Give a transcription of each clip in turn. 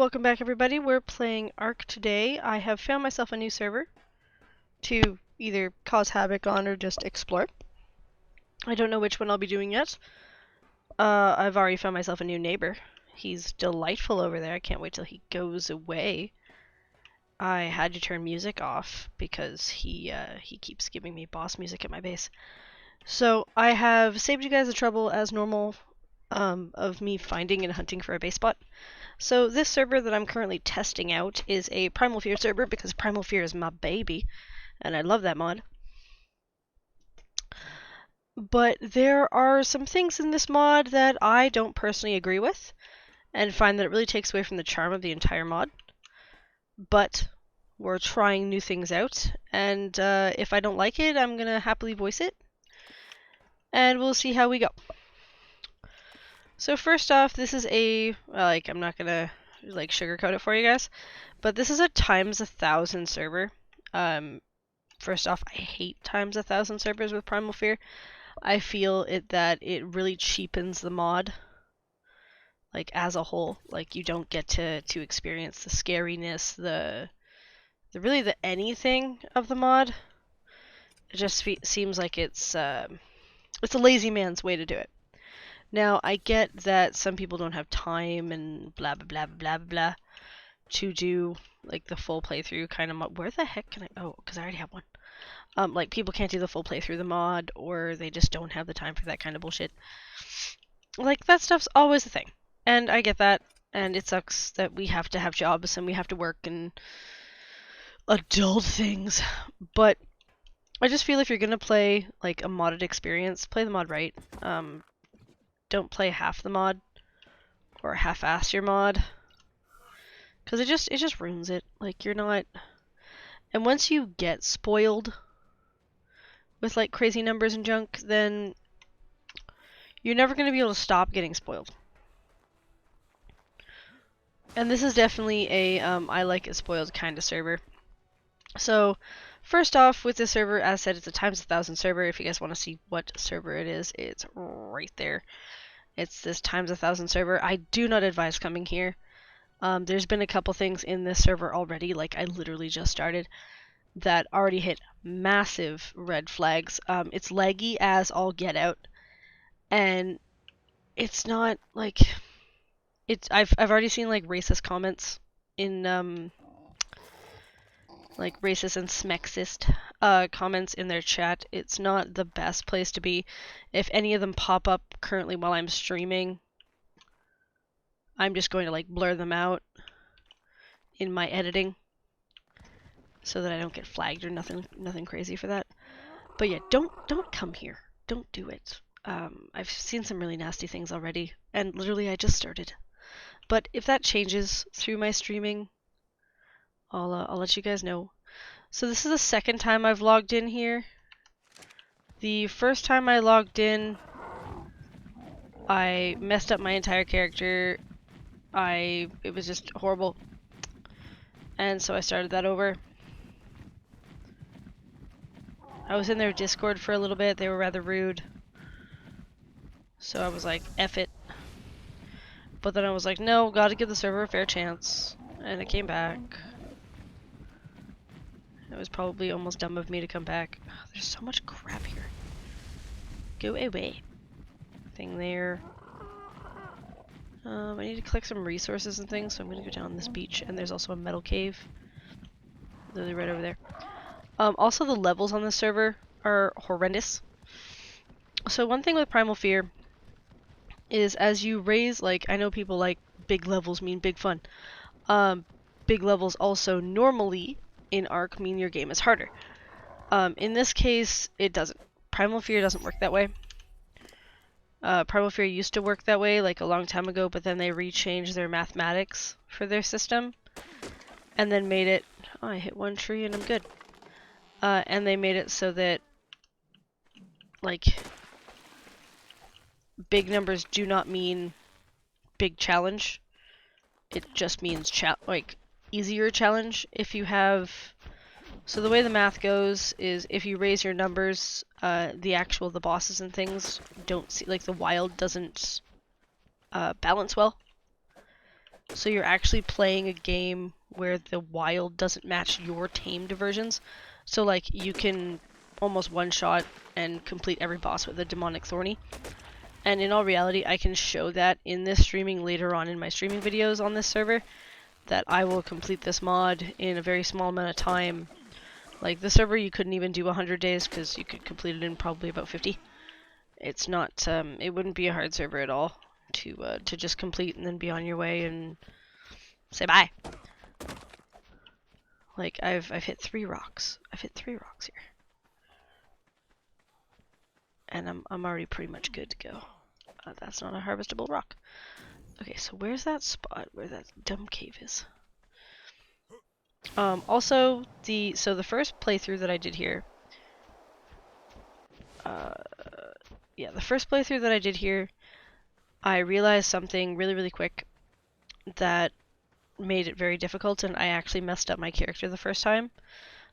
Welcome back, everybody. We're playing Ark today. I have found myself a new server to either cause havoc on or just explore. I don't know which one I'll be doing yet. I've already found myself a new neighbor. He's delightful over there. I can't wait till he goes away. I had to turn music off because he keeps giving me boss music at my base. So I have saved you guys the trouble as normal of me finding and hunting for a base spot. So this server that I'm currently testing out is a Primal Fear server because Primal Fear is my baby, and I love that mod. But there are some things in this mod that I don't personally agree with, and find that it really takes away from the charm of the entire mod. But we're trying new things out, and if I don't like it, I'm gonna happily voice it, and we'll see how we go. So first off, this is a, I'm not gonna sugarcoat it for you guys, but this is a times 1,000 server. First off, I hate times 1,000 servers with Primal Fear. I feel that it really cheapens the mod, as a whole. You don't get to experience the scariness, the anything of the mod. It just seems like it's a lazy man's way to do it. Now, I get that some people don't have time and blah blah blah blah blah to do the full playthrough kind of mod. Where the heck can I? Oh, because I already have one. People can't do the full playthrough of the mod, or they just don't have the time for that kind of bullshit. That stuff's always a thing, and I get that, and it sucks that we have to have jobs and we have to work and adult things. But I just feel if you're gonna play a modded experience, play the mod right. Don't play half the mod or half-ass your mod, because it just ruins it. You're not, and once you get spoiled with crazy numbers and junk, then you're never going to be able to stop getting spoiled. And this is definitely a I like it spoiled kind of server. So first off, with this server, as I said, it's a times 1,000 server. If you guys want to see what server it is, it's right there. It's this times 1,000 server. I do not advise coming here. There's been a couple things in this server already, I literally just started, that already hit massive red flags. It's laggy as all get out, and it's not I've already seen racist comments in racist and smexist comments in their chat. It's not the best place to be. If any of them pop up currently while I'm streaming, I'm just going to blur them out in my editing so that I don't get flagged or nothing crazy for that. But yeah, don't come here. Don't do it. I've seen some really nasty things already, and literally I just started. But if that changes through my streaming, I'll let you guys know. So this is the second time I've logged in here. The first time I logged in, I messed up my entire character. It was just horrible. And so I started that over. I was in their Discord for a little bit. They were rather rude. So I was like, F it. But then I was like, no, gotta give the server a fair chance. And it came back. It was probably almost dumb of me to come back. Oh, there's so much crap here. Go away. Thing there. I need to collect some resources and things, so I'm gonna go down this beach. And there's also a metal cave. Literally right over there. Also, the levels on this server are horrendous. So one thing with Primal Fear is as you raise, I know people like big levels mean big fun. Big levels also normally in Ark mean your game is harder. In this case, it doesn't. Primal Fear doesn't work that way. Primal Fear used to work that way a long time ago, but then they rechanged their mathematics for their system and then made it, oh, I hit one tree and I'm good. And they made it so that big numbers do not mean big challenge. It just means easier challenge. If you have, so the way the math goes is if you raise your numbers, the bosses and things don't see, the wild doesn't balance well. So you're actually playing a game where the wild doesn't match your tamed versions. So like you can almost one-shot and complete every boss with a demonic thorny. And in all reality, I can show that in this streaming later on in my streaming videos on this server, that I will complete this mod in a very small amount of time. Like the server you couldn't even do 100 days because you could complete it in probably about 50. It's not, it wouldn't be a hard server at all to just complete and then be on your way and say bye. Like I've hit 3 rocks. I've hit 3 rocks here. And I'm already pretty much good to go. That's not a harvestable rock. Okay, so where's that spot where that dumb cave is? Also, the first playthrough that I did here, yeah, the first playthrough that I did here, I realized something really, really quick that made it very difficult, and I actually messed up my character the first time.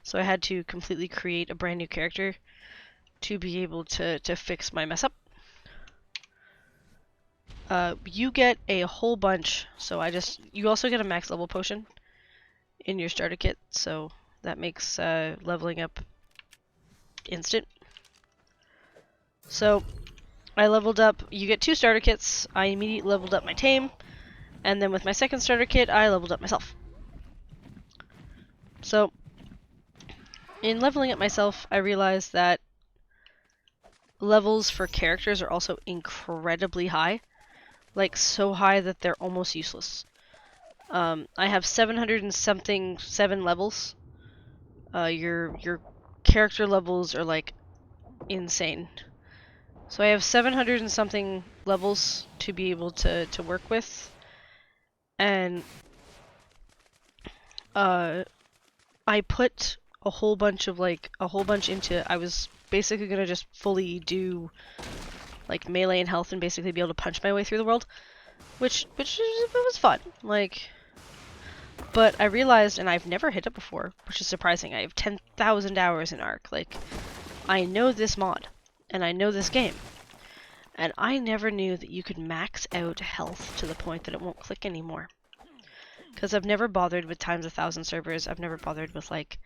So I had to completely create a brand new character to be able to fix my mess up. You get a whole bunch, so you also get a max level potion in your starter kit, so that makes leveling up instant. So I leveled up, you get 2 starter kits, I immediately leveled up my tame, and then with my second starter kit, I leveled up myself. So, in leveling up myself, I realized that levels for characters are also incredibly high. Like, so high that they're almost useless. I have 700 and something 7 levels. Your character levels are, like, insane. So I have 700 and something levels to be able to work with. And I put a whole bunch into, I was basically gonna just fully do like melee and health and basically be able to punch my way through the world, which was fun. Like, but I realized, and I've never hit it before, which is surprising. I have 10,000 hours in Ark. Like, I know this mod, and I know this game, and I never knew that you could max out health to the point that it won't click anymore. Because I've never bothered with times 1,000 servers. I've never bothered with like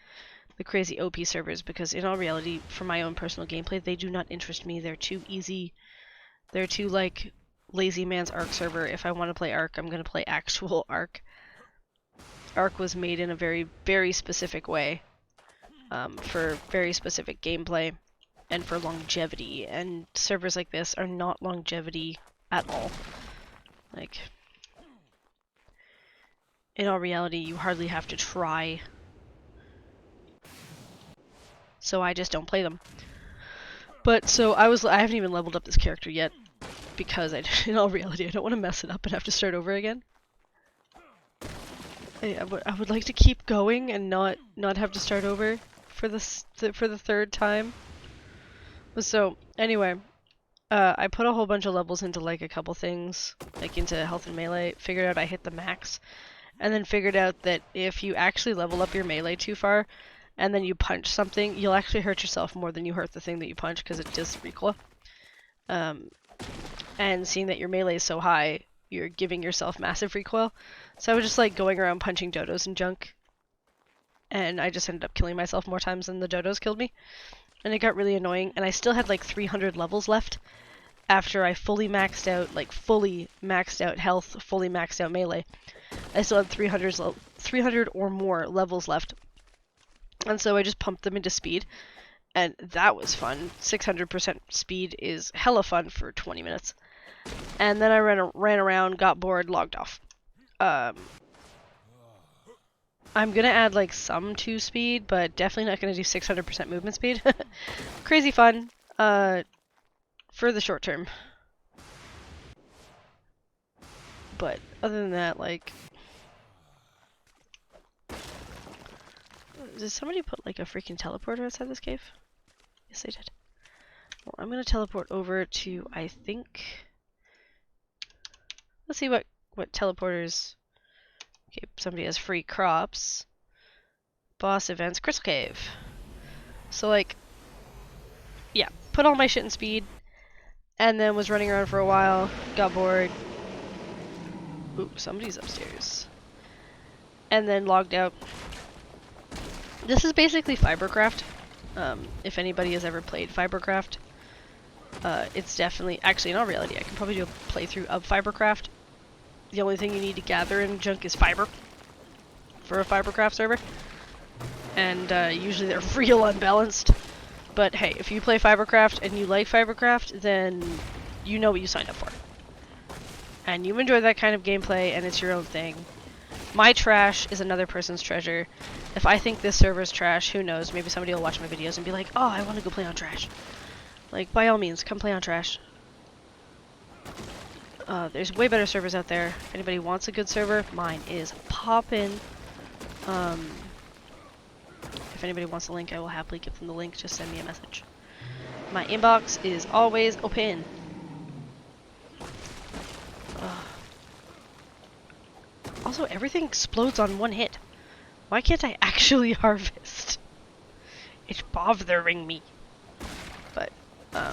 the crazy OP servers, because in all reality, for my own personal gameplay, they do not interest me. They're too easy. They're too like lazy man's Ark server. If I want to play Ark, I'm gonna play actual Ark. Ark was made in a very, very specific way, for very specific gameplay and for longevity. And servers like this are not longevity at all. Like, in all reality, you hardly have to try. So I just don't play them. But so I haven't even leveled up this character yet, because in all reality, I don't want to mess it up and have to start over again. I would like to keep going and not have to start over for the 3rd time. So anyway, I put a whole bunch of levels into like a couple things, like into health and melee. Figured out I hit the max, and then figured out that if you actually level up your melee too far, and then you punch something, you'll actually hurt yourself more than you hurt the thing that you punch, because it does recoil. And seeing that your melee is so high, you're giving yourself massive recoil. So I was just like going around punching dodos and junk, and I just ended up killing myself more times than the dodos killed me. And it got really annoying, and I still had like 300 levels left after I fully maxed out, like fully maxed out health, fully maxed out melee. I still had 300 or more levels left. And so I just pumped them into speed, and that was fun. 600% speed is hella fun for 20 minutes. And then I ran around, got bored, logged off. I'm gonna add like some 2 speed, but definitely not gonna do 600% movement speed. Crazy fun, for the short term. But other than that, like, did somebody put like a freaking teleporter outside this cave? Yes, they did. Well, I'm gonna teleport over to, I think, let's see what teleporters. Okay, somebody has free crops. Boss events, Crystal Cave. So like, yeah, put all my shit in speed, and then was running around for a while, got bored, Ooh, somebody's upstairs. And then logged out. This is basically Fibercraft. If anybody has ever played Fibercraft, it's definitely... Actually, in all reality, I can probably do a playthrough of Fibercraft. The only thing you need to gather in junk is fiber for a Fibercraft server. And usually they're real unbalanced. But hey, if you play Fibercraft and you like Fibercraft, then you know what you signed up for. And you enjoy that kind of gameplay, and it's your own thing. My trash is another person's treasure. If I think this server's trash, who knows? Maybe somebody will watch my videos and be like, oh, I want to go play on trash. Like, by all means, come play on trash. There's way better servers out there. If anybody wants a good server, mine is poppin'. If anybody wants the link, I will happily give them the link. Just send me a message. My inbox is always open. Also, everything explodes on one hit. Why can't I actually harvest? It's bothering me. But, I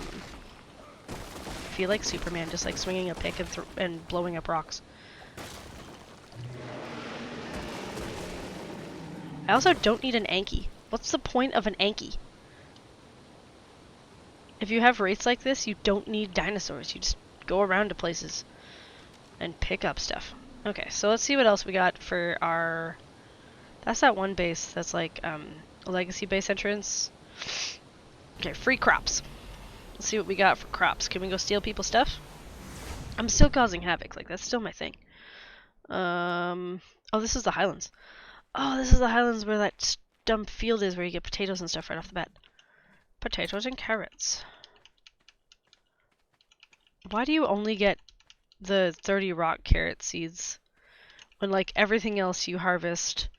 feel like Superman, just like swinging a pick and blowing up rocks. I also don't need an Anki. What's the point of an Anki? If you have rates like this, you don't need dinosaurs. You just go around to places and pick up stuff. Okay, so let's see what else we got for our... That's that one base that's like a legacy base entrance. Okay, free crops. Let's see what we got for crops. Can we go steal people's stuff? I'm still causing havoc. Like, that's still my thing. Oh, this is the Highlands. Oh, this is the Highlands where that dumb field is where you get potatoes and stuff right off the bat. Potatoes and carrots. Why do you only get the 30 rock carrot seeds when, like, everything else you harvest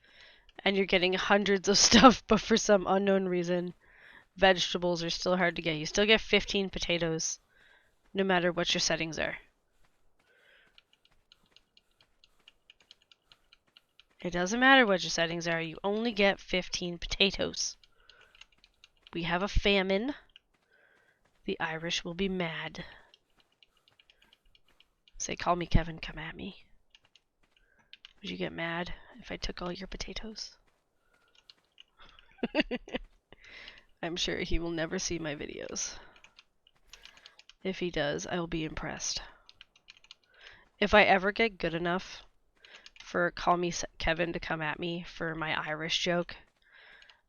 and you're getting hundreds of stuff, but for some unknown reason, vegetables are still hard to get. You still get 15 potatoes, no matter what your settings are. It doesn't matter what your settings are, you only get 15 potatoes. We have a famine. The Irish will be mad. Say, call me Kevin, come at me. Would you get mad if I took all your potatoes? I'm sure he will never see my videos. If he does, I will be impressed. If I ever get good enough for Call Me Kevin to come at me for my Irish joke,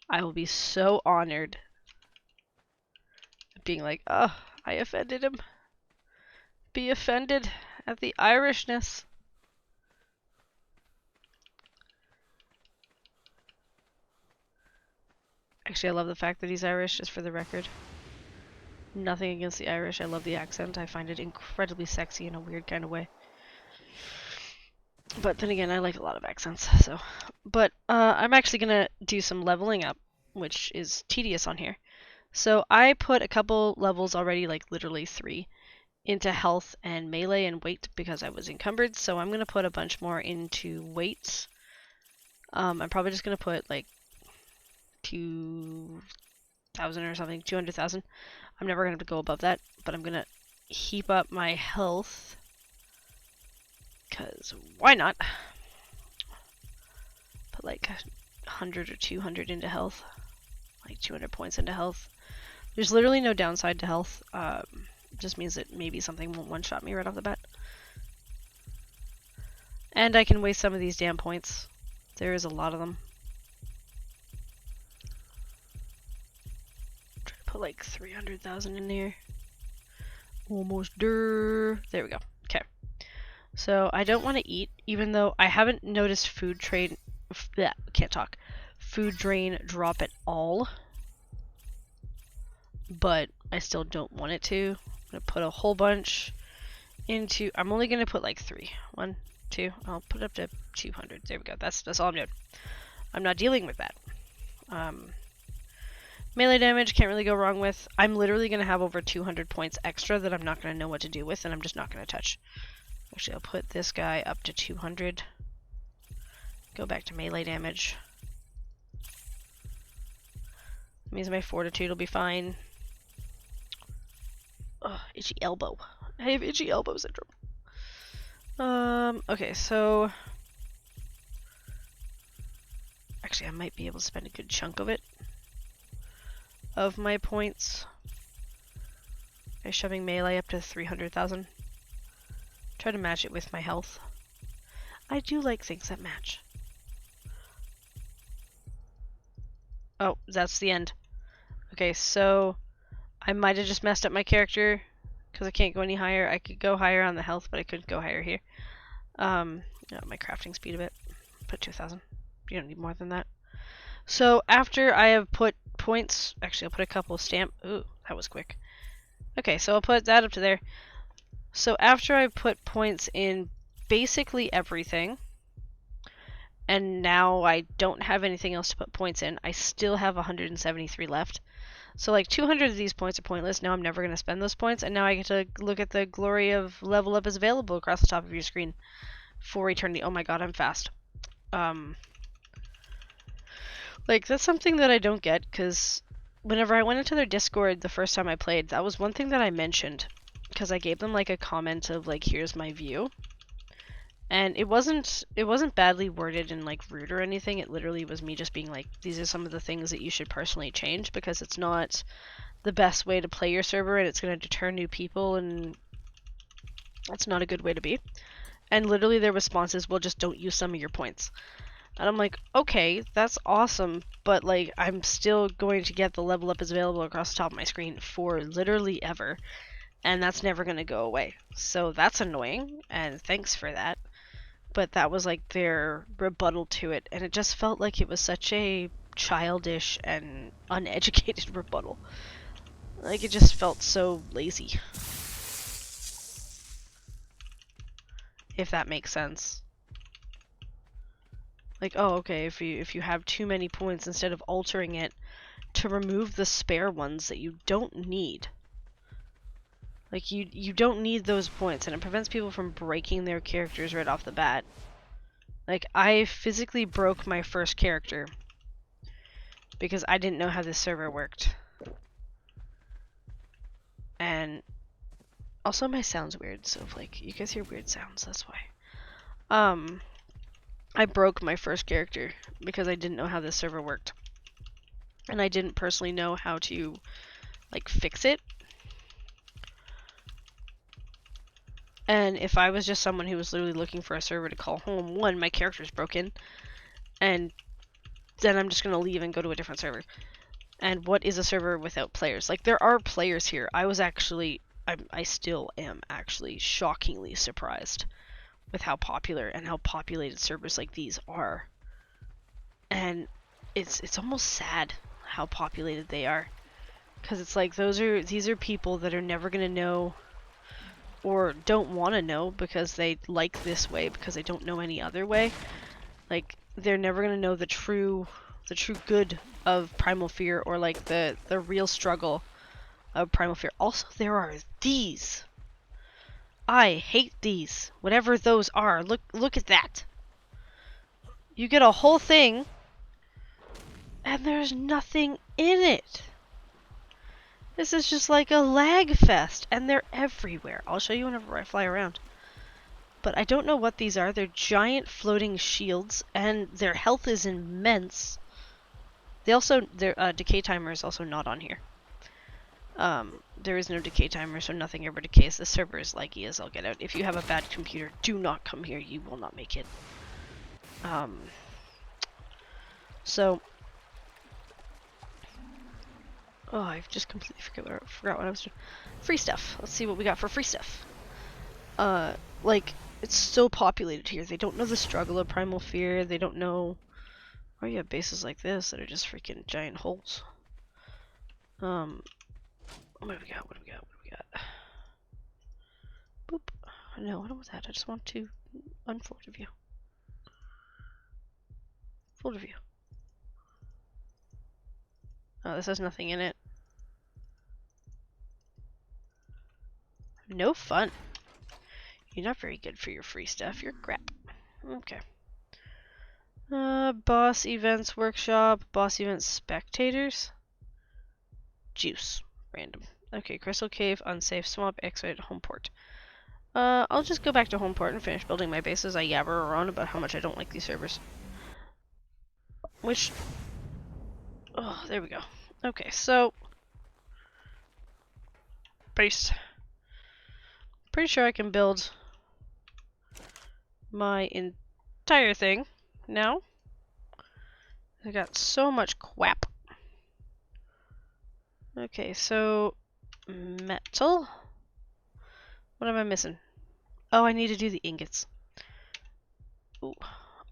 I will be so honored. Being like, oh, I offended him. Be offended at the Irishness. Actually, I love the fact that he's Irish, just for the record. Nothing against the Irish. I love the accent. I find it incredibly sexy in a weird kind of way. But then again, I like a lot of accents, so. But I'm actually gonna do some leveling up, which is tedious on here. So I put a couple levels already, like literally 3, into health and melee and weight because I was encumbered. So I'm gonna put a bunch more into weights. I'm probably just gonna put like 2,000 or something, 200,000. I'm never gonna have to go above that, but I'm gonna heap up my health. Because why not? Put like 100 or 200 into health. Like 200 points into health. There's literally no downside to health. Just means that maybe something won't one-shot me right off the bat. And I can waste some of these damn points. There is a lot of them. Try to put like 300,000 in here. Almost there. There we go. Okay. So I don't want to eat, even though I haven't noticed food drain drop at all. But I still don't want it to. I'm gonna put a whole bunch into. I'm only gonna put like 3. 1, 2. I'll put it up to 200. There we go. That's all I'm doing. I'm not dealing with that. Melee damage can't really go wrong with. I'm literally gonna have over 200 points extra that I'm not gonna know what to do with, and I'm just not gonna touch. Actually, I'll put this guy up to 200. Go back to melee damage. That means my fortitude will be fine. Ugh, itchy elbow. I have itchy elbow syndrome. Okay, so actually I might be able to spend a good chunk of it, of my points, by shoving melee up to 300,000. Try to match it with my health. I do like things that match. Oh, that's the end. Okay, so I might have just messed up my character because I can't go any higher. I could go higher on the health, but I couldn't go higher here. My crafting speed a bit. Put 2,000. You don't need more than that. So after I have put points, actually I'll put a couple of stamp. Ooh, that was quick. Okay, so I'll put that up to there. So after I put points in basically everything, and now I don't have anything else to put points in, I still have 173 left. So like 200 of these points are pointless. Now I'm never going to spend those points, and now I get to look at the glory of level up is available across the top of your screen for eternity. Oh my god, I'm fast. Like, that's something that I don't get, because whenever I went into their Discord the first time I played, that was one thing that I mentioned, because I gave them like a comment of like, here's my view. And it wasn't badly worded and like rude or anything. It literally was me just being like, these are some of the things that you should personally change, because it's not the best way to play your server, and it's going to deter new people, and that's not a good way to be. And literally their response is, well, just don't use some of your points. And I'm like, okay, that's awesome, but like, I'm still going to get the level up is available across the top of my screen for literally ever, and that's never going to go away. So that's annoying, and thanks for that. But that was like their rebuttal to it, and it just felt like it was such a childish and uneducated rebuttal. Like, it just felt so lazy. If that makes sense. Like, oh, okay, if you have too many points, instead of altering it to remove the spare ones that you don't need. Like, you don't need those points, and it prevents people from breaking their characters right off the bat. Like, I physically broke my first character because I didn't know how this server worked. And also my sound's weird, so if, like, you guys hear weird sounds, that's why. I broke my first character because I didn't know how this server worked. And I didn't personally know how to, like, fix it. And if I was just someone who was literally looking for a server to call home, one, my character's broken, and then I'm just going to leave and go to a different server. And what is a server without players? Like, there are players here. I still am actually shockingly surprised with how popular and how populated servers like these are. And it's almost sad how populated they are. Because it's like, these are people that are never going to know or don't want to know because they like this way, because they don't know any other way. Like, they're never going to know the true good of Primal Fear, or like the real struggle of Primal Fear. Also, there are these. I hate these. Whatever those are. Look at that. You get a whole thing and there's nothing in it. This is just like a lag fest, and they're everywhere. I'll show you whenever I fly around. But I don't know what these are. They're giant floating shields, and their health is immense. Their decay timer is also not on here. There is no decay timer, so nothing ever decays. The server is laggy as I'll get out. If you have a bad computer, do not come here. You will not make it. So... Oh, I've just completely forgot what I was doing. Free stuff. Let's see what we got for free stuff. Like, it's so populated here. They don't know the struggle of Primal Fear. They don't know... Oh, you have bases like this that are just freaking giant holes. What do we got? What do we got? What do we got? Boop. No, I don't want that. I just want to unfold a view. Fold a view. Oh, this has nothing in it. No fun. You're not very good for your free stuff. You're crap. Okay. Boss events workshop. Boss events spectators. Juice. Random. Okay, Crystal Cave, unsafe swamp, exit, home port. I'll just go back to Homeport and finish building my base as I yabber around about how much I don't like these servers. Which... Oh, there we go. Okay, so... Pretty sure I can build my entire thing now. I got so much crap. Okay, so... Metal? What am I missing? Oh, I need to do the ingots. Ooh.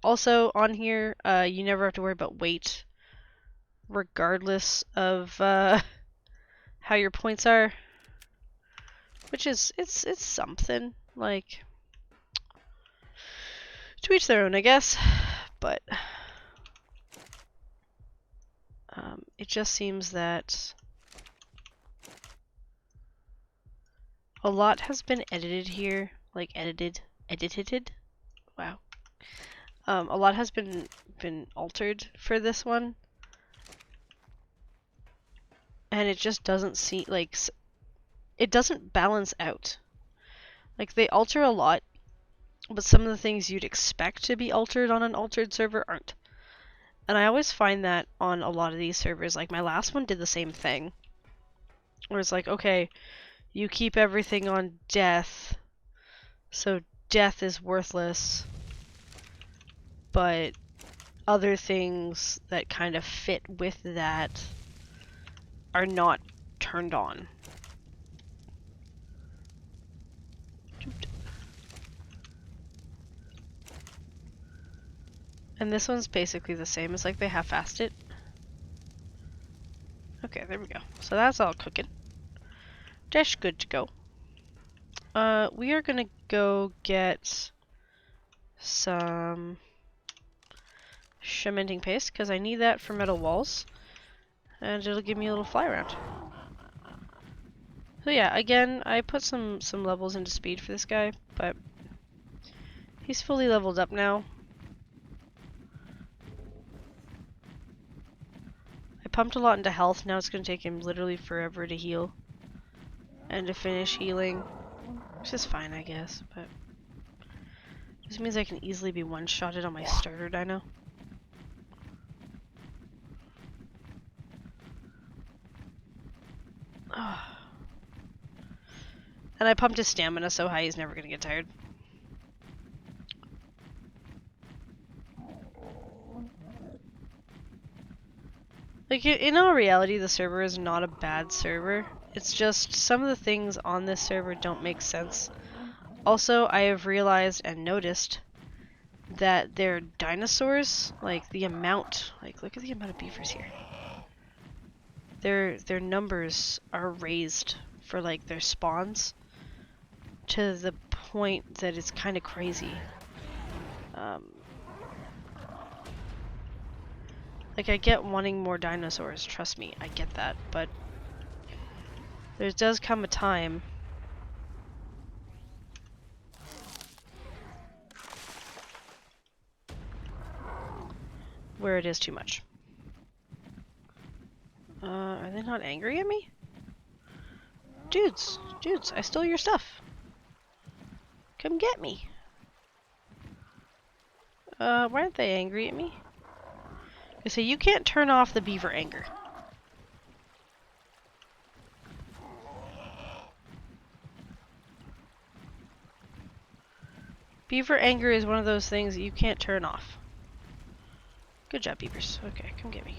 Also, on here, you never have to worry about weight, regardless of how your points are. Which is, it's something. Like, to each their own, I guess. But, it just seems that a lot has been edited here. Like, edited? Wow. A lot has been altered for this one. And it just doesn't seem, like, it doesn't balance out. Like, they alter a lot, but some of the things you'd expect to be altered on an altered server aren't. And I always find that on a lot of these servers. Like, my last one did the same thing. Where it's like, okay, you keep everything on death, so death is worthless, but other things that kind of fit with that are not turned on. And this one's basically the same. It's like they half-assed it. Okay, there we go. So that's all cooking. That's good to go. We are gonna go get some cementing paste, because I need that for metal walls. And it'll give me a little fly around. So yeah, again, I put some levels into speed for this guy, but he's fully leveled up now. I pumped a lot into health. Now it's going to take him literally forever to heal. And to finish healing. Which is fine, I guess, but... This means I can easily be one-shotted on my starter dino. And I pumped his stamina so high he's never going to get tired. Like, in all reality, the server is not a bad server. It's just some of the things on this server don't make sense. Also, I have realized and noticed that their dinosaurs, like the amount, like look at the amount of beavers here. Their numbers are raised for like their spawns to the point that it's kind of crazy. Like, I get wanting more dinosaurs, trust me, I get that, but there does come a time where it is too much. Are they not angry at me? Dudes, I stole your stuff. Come get me. Why aren't they angry at me? They say you can't turn off the beaver anger. Beaver anger is one of those things that you can't turn off. Good job, beavers. Okay, come get me.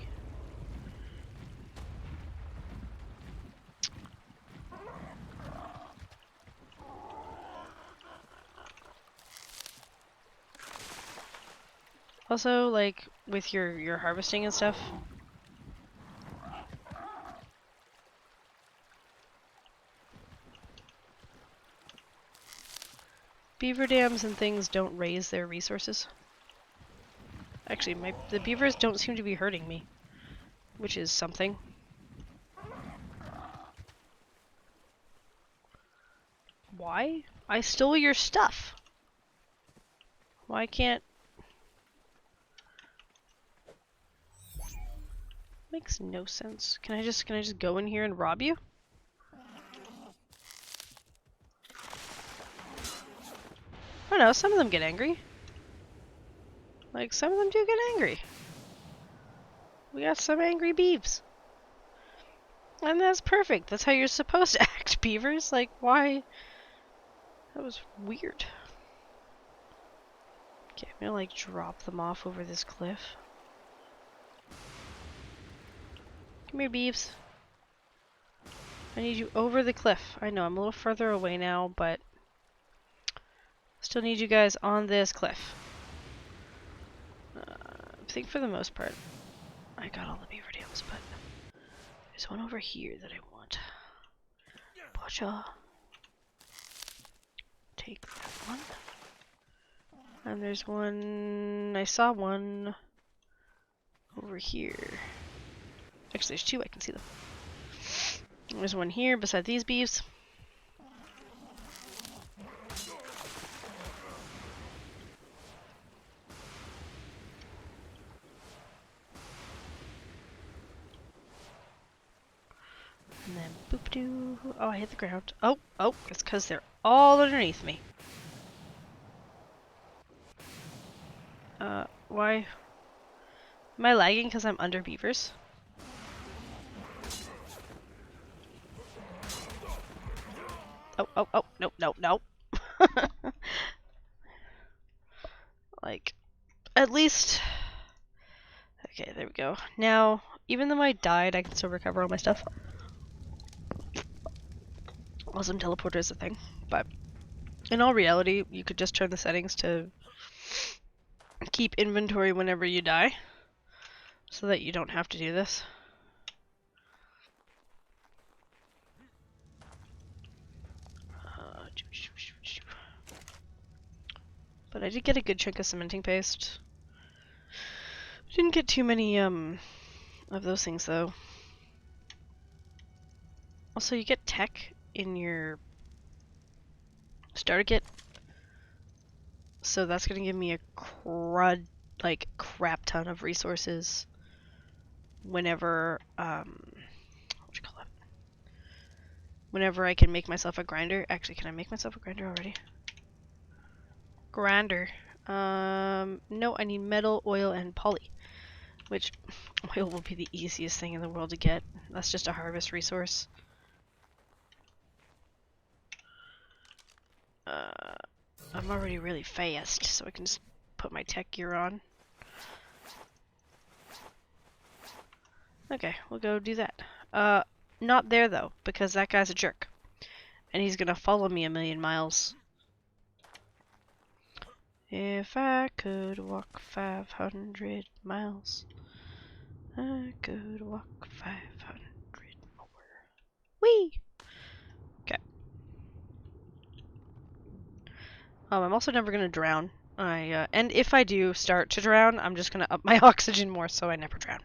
Also, like, with your harvesting and stuff. Beaver dams and things don't raise their resources. Actually, the beavers don't seem to be hurting me, which is something. Why? I stole your stuff. Why can't... Makes no sense. Can I just go in here and rob you? Oh no, some of them get angry. Like, some of them do get angry. We got some angry beeves. And that's perfect. That's how you're supposed to act, beavers. Like, why? That was weird. Okay, I'm gonna, like, drop them off over this cliff. Come here, beeves. I need you over the cliff. I know, I'm a little further away now, but still need you guys on this cliff. I think for the most part, I got all the beaver tails, but there's one over here that I want. Gotcha. Take that one. And there's one... I saw one over here. Actually, there's two. I can see them. There's one here beside these beeves. And then boop doo. Oh, I hit the ground. Oh, it's because they're all underneath me. Why? Am I lagging because I'm under beavers? Oh, nope. Like, at least... Okay, there we go. Now, even though I died, I can still recover all my stuff. Awesome teleporter is a thing, but in all reality, you could just turn the settings to keep inventory whenever you die, so that you don't have to do this. But I did get a good chunk of cementing paste. Didn't get too many of those things though. Also, you get tech in your starter kit, so that's gonna give me a crap ton of resources whenever what you call it? Whenever I can make myself a grinder. Actually, can I make myself a grinder already? Grinder. No, I need metal, oil, and poly. Which, oil will be the easiest thing in the world to get. That's just a harvest resource. I'm already really fast, so I can just put my tech gear on. Okay, we'll go do that. Not there though, because that guy's a jerk. And he's gonna follow me 1,000,000 miles. If I could walk 500 miles, I could walk 500 more. Whee! Okay. I'm also never gonna drown. And if I do start to drown, I'm just gonna up my oxygen more so I never drown.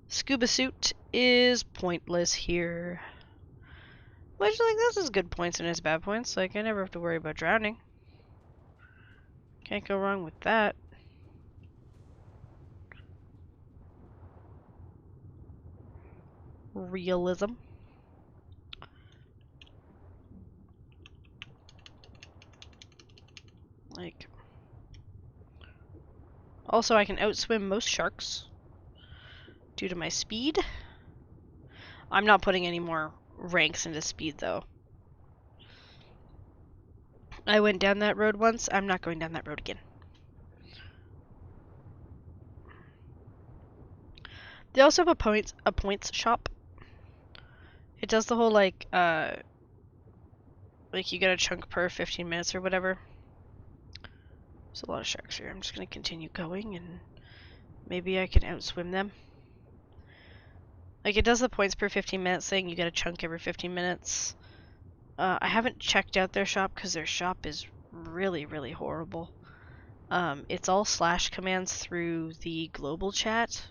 Scuba suit is pointless here. Which, like, this is good points and it's bad points. Like, I never have to worry about drowning. Can't go wrong with that. Realism. Like, also I can outswim most sharks due to my speed. I'm not putting any more ranks into speed though. I went down that road once. I'm not going down that road again. They also have a points shop. It does the whole like you get a chunk per 15 minutes or whatever. There's a lot of sharks here. I'm just gonna continue going and maybe I can outswim them. Like, it does the points per 15 minutes thing. You get a chunk every 15 minutes. I haven't checked out their shop because their shop is really, really horrible. It's all slash commands through the global chat.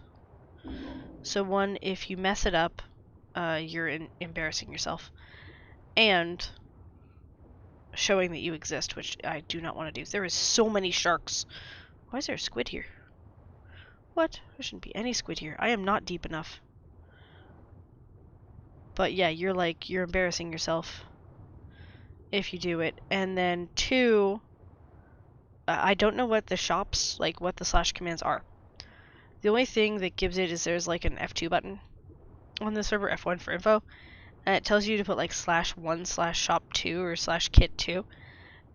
So one, if you mess it up, you're embarrassing yourself. And showing that you exist, which I do not want to do. There is so many sharks. Why is there a squid here? What? There shouldn't be any squid here. I am not deep enough. But yeah, you're embarrassing yourself if you do it. And then 2, I don't know what the shops, like what the slash commands are. The only thing that gives it is there's like an F2 button on the server, F1 for info, and it tells you to put like /1/shop2 or /kit2,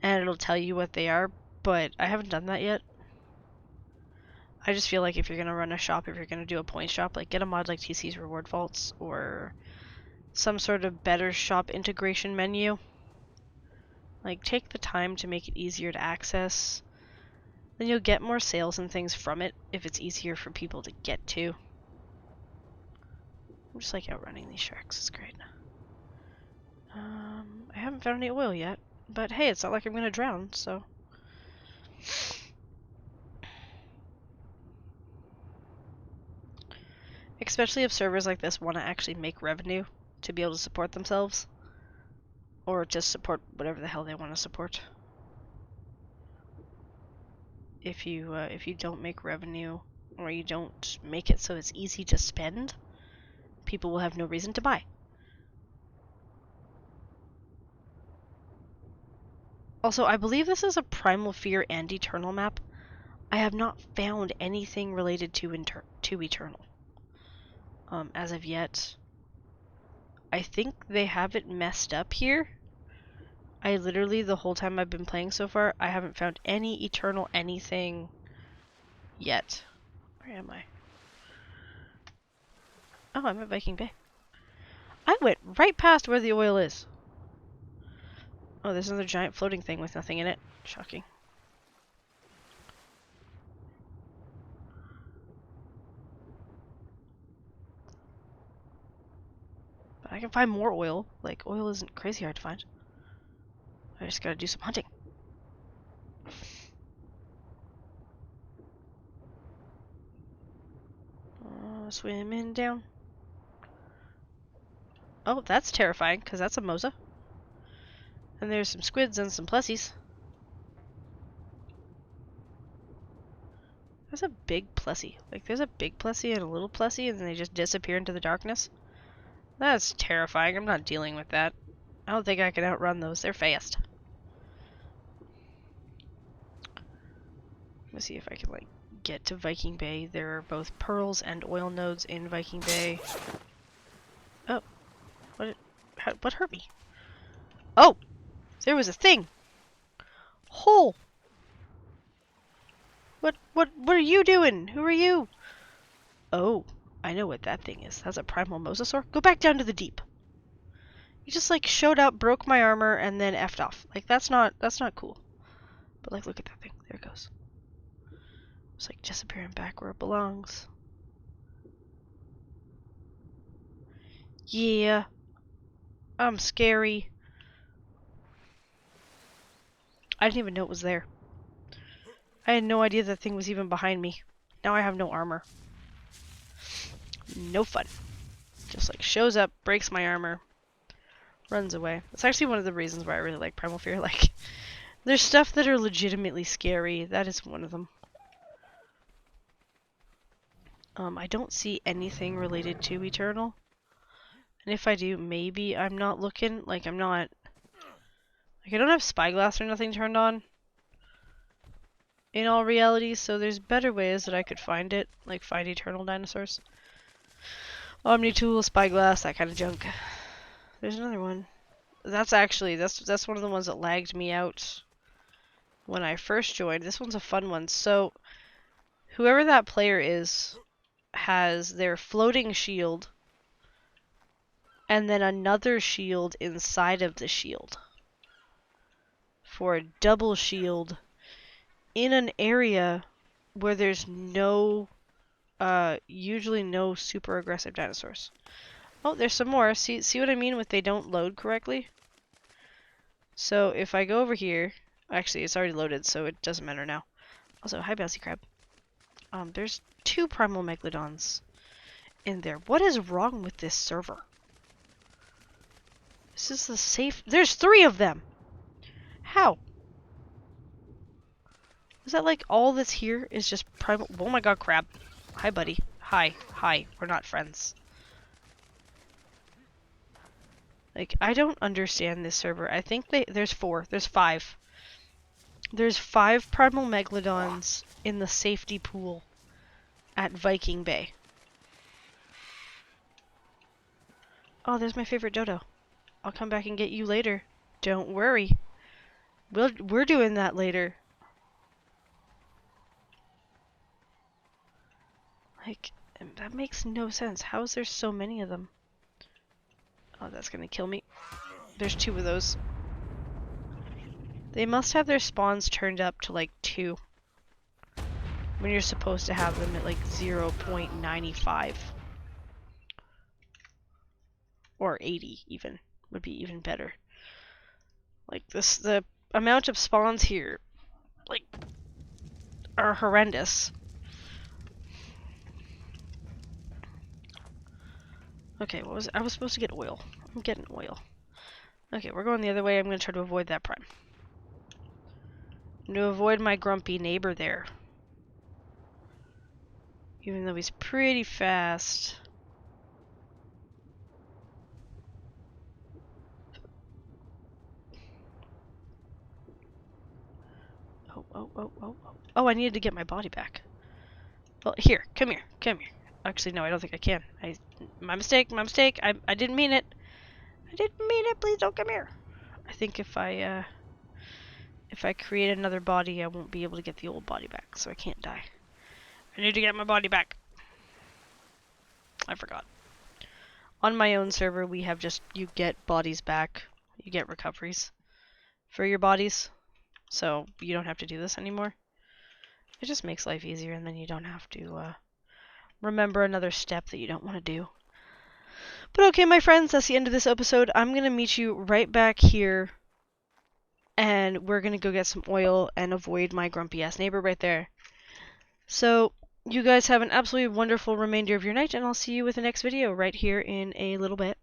and it'll tell you what they are, but I haven't done that yet. I just feel like if you're gonna run a shop, if you're gonna do a point shop, like get a mod like TC's Reward Vaults or some sort of better shop integration menu. Like take the time to make it easier to access. Then you'll get more sales and things from it if it's easier for people to get to. I'm just like outrunning these sharks, it's great. I haven't found any oil yet, but hey, it's not like I'm gonna drown, so. Especially if servers like this want to actually make revenue to be able to support themselves. Or just support whatever the hell they want to support. If you don't make revenue, or you don't make it so it's easy to spend, people will have no reason to buy. Also, I believe this is a Primal Fear and Eternal map. I have not found anything related to Eternal. As of yet. I think they have it messed up here. I literally, the whole time I've been playing so far, I haven't found any Eternal anything yet. Where am I? Oh, I'm at Viking Bay. I went right past where the oil is. Oh, there's another giant floating thing with nothing in it. Shocking. But I can find more oil. Like, oil isn't crazy hard to find. I just gotta do some hunting. Swimming down. Oh, that's terrifying, because that's a Mosa. And there's some squids and some plussies. There's a big plessie. Like, there's a big plessie and a little plessie, and then they just disappear into the darkness. That's terrifying. I'm not dealing with that. I don't think I can outrun those. They're fast. Let's see if I can, like, get to Viking Bay. There are both pearls and oil nodes in Viking Bay. Oh. What hurt me? Oh! There was a thing! Hole! What are you doing? Who are you? Oh, I know what that thing is. That's a primal mosasaur. Go back down to the deep. You just like showed up, broke my armor, and then effed off. Like that's not cool. But like look at that thing. There it goes. It's like disappearing back where it belongs. Yeah. I'm scary. I didn't even know it was there. I had no idea that thing was even behind me. Now I have no armor. No fun. Just like shows up, breaks my armor, runs away. It's actually one of the reasons why I really like Primal Fear. Like, there's stuff that are legitimately scary. That is one of them. I don't see anything related to Eternal. And if I do, maybe I'm not looking. Like, I'm not... Like, I don't have spyglass or nothing turned on. In all reality, so there's better ways that I could find it. Like, find Eternal dinosaurs. Omni-tool, spyglass, that kind of junk. There's another one. That's actually, that's one of the ones that lagged me out when I first joined. This one's a fun one. So, whoever that player is has their floating shield and then another shield inside of the shield for a double shield in an area where there's no, usually no super aggressive dinosaurs. Oh, there's some more. See what I mean with they don't load correctly? So if I go over here, actually it's already loaded, so it doesn't matter now. Also, hi Bouncy Crab. There's 2 Primal Megalodons in there. What is wrong with this server? This is the safe... There's 3 of them! How? Is that like all that's here is just Primal... Oh my god, Crab. Hi, buddy. Hi. Hi. We're not friends. Like, I don't understand this server. I think there's four. There's five. There's 5 Primal Megalodons in the safety pool at Viking Bay. Oh, there's my favorite dodo. I'll come back and get you later. Don't worry. We're doing that later. Like, that makes no sense. How is there so many of them? Oh, that's gonna kill me. There's 2 of those. They must have their spawns turned up to like 2. When you're supposed to have them at like 0.95. Or 80 even. Would be even better. Like the amount of spawns here, like, are horrendous. Okay, I was supposed to get oil. I'm getting oil. Okay, we're going the other way. I'm gonna try to avoid that prime. I'm gonna avoid my grumpy neighbor there. Even though he's pretty fast. Oh. Oh, I needed to get my body back. Well, here, come here. Actually, no, I don't think I can. My mistake. I didn't mean it. Please don't come here. I think if I create another body, I won't be able to get the old body back, so I can't die. I need to get my body back. I forgot. On my own server, we have you get bodies back. You get recoveries for your bodies. So you don't have to do this anymore. It just makes life easier, and then you don't have to remember another step that you don't want to do. But okay, my friends, that's the end of this episode. I'm going to meet you right back here, and we're going to go get some oil and avoid my grumpy-ass neighbor right there. So, you guys have an absolutely wonderful remainder of your night, and I'll see you with the next video right here in a little bit.